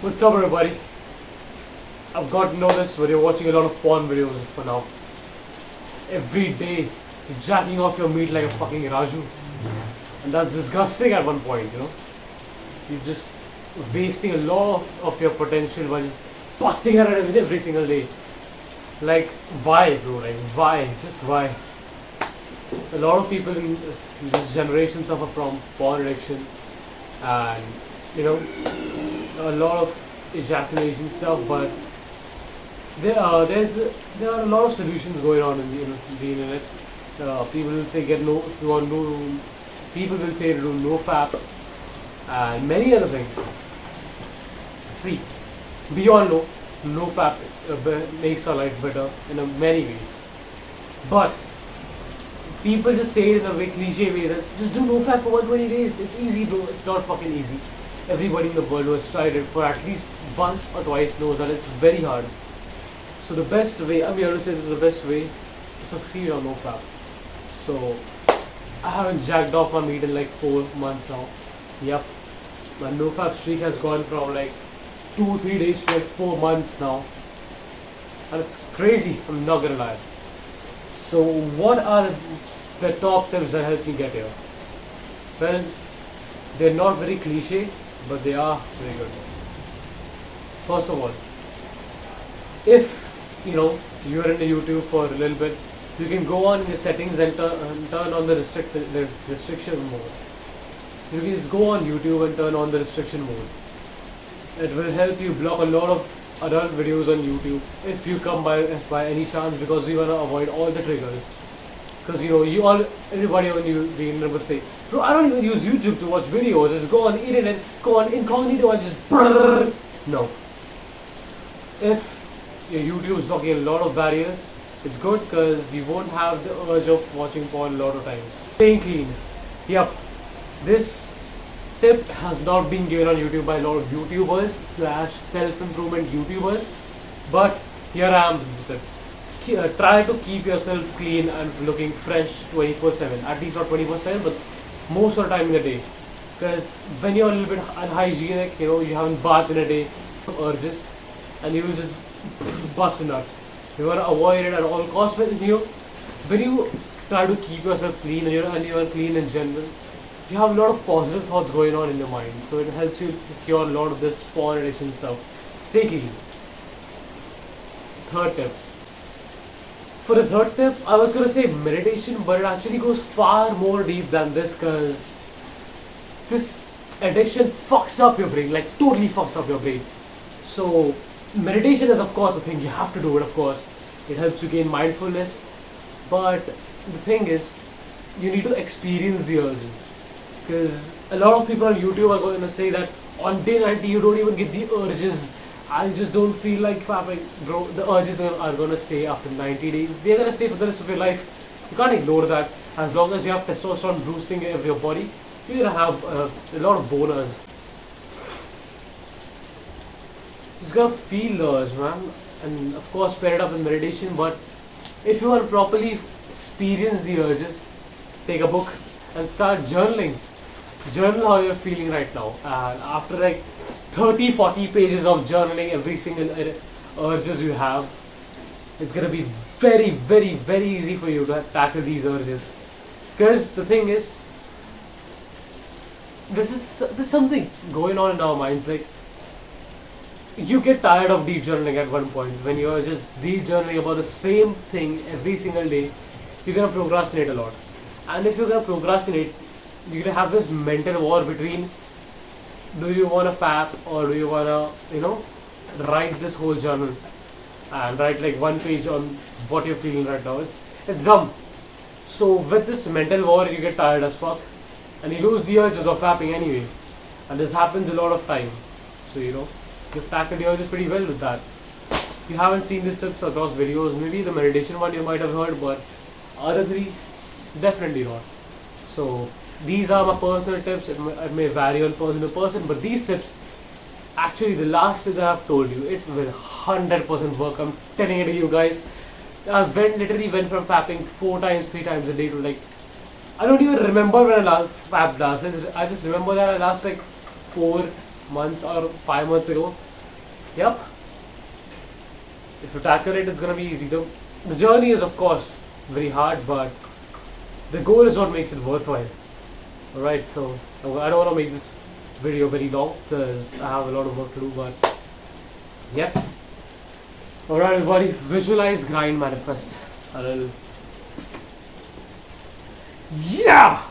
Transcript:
What's up, everybody? I've got to know this, but you're watching a lot of porn videos for now. Every day, you're jacking off your meat like a fucking Raju. And that's disgusting at one point, you know? You're just wasting a lot of your potential by just busting her at every single day. Like, why, bro? Like, why? Just why? A lot of people in this generation suffer from porn addiction and, you know, a lot of ejaculation stuff, but there are a lot of solutions going on in the internet. People will say people will say to do Nofap and many other things. See, we all know Nofap makes our life better in many ways, but people just say it in a very cliche way that just do Nofap for 120 days. It's easy, bro. It's not fucking easy. Everybody in the world who has tried it for at least once or twice knows that it's very hard. So the best way, I'm here to say this is the best way to succeed on Nofap. So I haven't jacked off my meat in like 4 months now. Yep. My Nofap streak has gone from like 2-3 days to like 4 months now. And it's crazy, I'm not gonna lie. So what are the top tips that help me get here? Well, they're not very cliche, but they are very good. First of all, if you're into YouTube for a little bit, you can go on your settings and turn on the restriction mode. You can just go on YouTube and turn on the restriction mode. It will help you block a lot of adult videos on YouTube if you come by any chance, because we wanna avoid all the triggers. Because everybody on the internet would say, bro, I don't even use YouTube to watch videos. Just go on the internet, go on incognito and just brrr. No. If your YouTube is blocking a lot of barriers, it's good because you won't have the urge of watching porn a lot of times. Staying clean. Yep. This tip has not been given on YouTube by a lot of YouTubers / self-improvement YouTubers, but here I am with the tip. Try to keep yourself clean and looking fresh 24/7. At least not 24/7, but most of the time in the day. Because when you're a little bit unhygienic, you haven't bathed in a day, urges, and you will just bust a nut. You want to avoid it at all costs. When you try to keep yourself clean and you're clean in general, you have a lot of positive thoughts going on in your mind. So it helps you cure a lot of this porn addiction stuff. Stay clean. Third tip. For the third tip, I was going to say meditation, but it actually goes far more deep than this, because this addiction fucks up your brain, like totally fucks up your brain. So meditation is of course a thing, you have to do it, of course. It helps you gain mindfulness, but the thing is, you need to experience the urges. Because a lot of people on YouTube are going to say that on day 90 you don't even get the urges. I just don't feel like fapping. Bro, the urges are going to stay after 90 days. They're going to stay for the rest of your life. You can't ignore that. As long as you have testosterone boosting of your body, you're going to have a lot of boners. Just gotta feel the urge, man. And of course pair it up with meditation, but if you want to properly experience the urges, take a book and start journaling. Journal how you're feeling right now, and after like 30-40 pages of journaling every single urges you have, it's gonna be very, very, very easy for you to tackle these urges. Because the thing is, there's something going on in our minds. Like, you get tired of deep journaling at one point. When you're just deep journaling about the same thing every single day, you're gonna procrastinate a lot. And if you're gonna procrastinate, you're gonna have this mental war between, do you wanna fap or do you wanna, write this whole journal and write like one page on what you're feeling right now. It's dumb. So with this mental war, you get tired as fuck and you lose the urges of fapping anyway. And this happens a lot of time. So you've tackled your urges pretty well with that. You haven't seen these tips across videos. Maybe the meditation one you might have heard, but other three, definitely not. So these are my personal tips. It may vary on person to person, but these tips, actually the last tip that I've told you, it will 100% work. I'm telling it to you guys. I literally went from fapping 4 times, 3 times a day to like, I don't even remember when I last fapped last. I just remember that I last like 4 months or 5 months ago, Yep. If you tackle it, it's gonna be easy. The journey is, of course, very hard, but the goal is what makes it worthwhile. Alright, so I don't want to make this video very long because I have a lot of work to do, but yep. Alright, everybody, visualize, grind, manifest. Yeah!